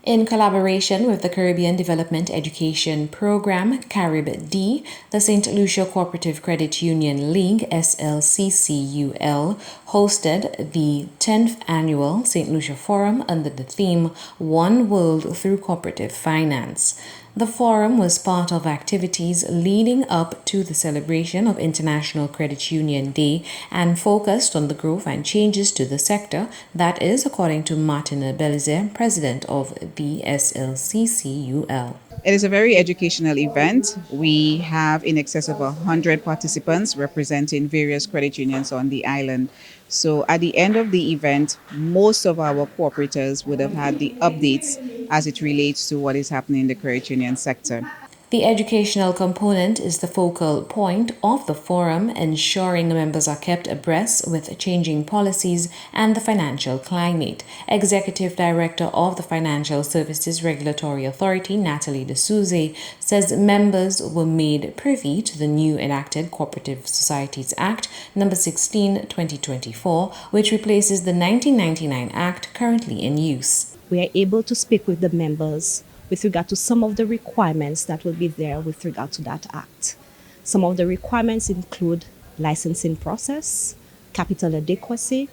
In collaboration with the Caribbean Development Education Program, CARIB-D, the St. Lucia Cooperative Credit Union League, SLCCUL, hosted the 10th annual St. Lucia Forum under the theme One World Through Cooperative Finance. The forum was part of activities leading up to the celebration of International Credit Union Day and focused on the growth and changes to the sector. That is, according to Martina Belize, president of the SLCCUL. It is a very educational event. We have in excess of 100 participants representing various credit unions on the island. So at the end of the event, most of our cooperators would have had the updates as it relates to what is happening in the credit union sector. The educational component is the focal point of the forum, ensuring members are kept abreast with changing policies and the financial climate. Executive Director of the Financial Services Regulatory Authority, Natalie D'Souza, says members were made privy to the new enacted Cooperative Societies Act No. 16, 2024, which replaces the 1999 Act currently in use. We are able to speak with the members with regard to some of the requirements that will be there with regard to that act. Some of the requirements include licensing process, capital adequacy,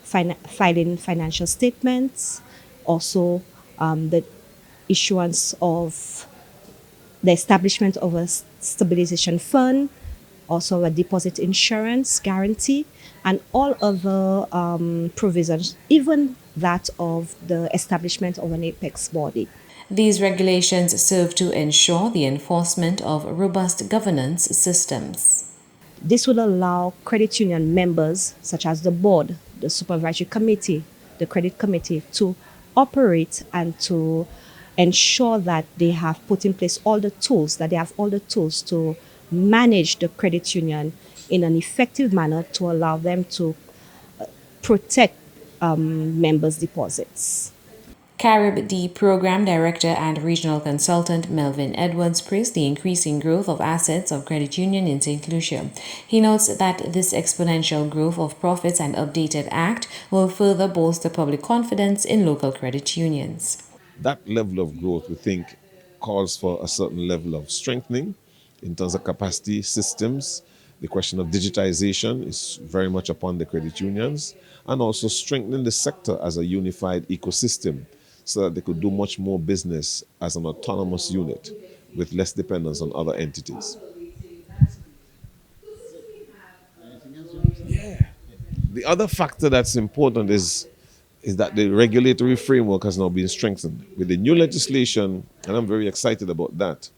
filing financial statements, also the issuance of the establishment of a stabilization fund, also a deposit insurance guarantee, and all other provisions, even that of the establishment of an apex body. These regulations serve to ensure the enforcement of robust governance systems. This will allow credit union members, such as the board, the supervisory committee, the credit committee, to operate and to ensure that they have put in place all the tools, that they have all the tools to manage the credit union in an effective manner to allow them to protect members' deposits. CARIB-D Program Director and Regional Consultant Melvin Edwards praised the increasing growth of assets of credit union in St. Lucia. He notes that this exponential growth of profits and updated act will further bolster public confidence in local credit unions. That level of growth, we think, calls for a certain level of strengthening in terms of capacity systems. The question of digitization is very much upon the credit unions, and also strengthening the sector as a unified ecosystem so that they could do much more business as an autonomous unit with less dependence on other entities. Yeah. The other factor that's important is that the regulatory framework has now been strengthened. With the new legislation, and I'm very excited about that,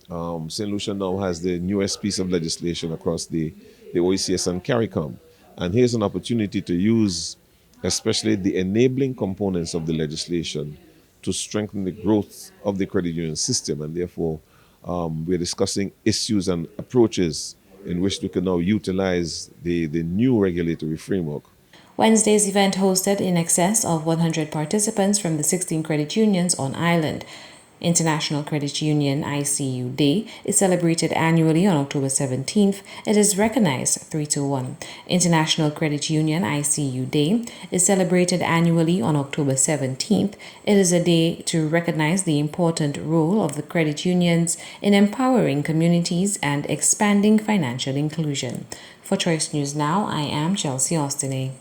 St. Lucia now has the newest piece of legislation across the OECS and CARICOM. And here's an opportunity to use especially the enabling components of the legislation to strengthen the growth of the credit union system. And therefore, we're discussing issues and approaches in which we can now utilize the new regulatory framework. Wednesday's event hosted in excess of 100 participants from the 16 credit unions on island. International Credit Union ICU Day is celebrated annually on October 17th. It is recognized 3-1. International Credit Union ICU Day is celebrated annually on October 17th. It is a day to recognize the important role of the credit unions in empowering communities and expanding financial inclusion. For Choice News Now, I am Chelsea Austin.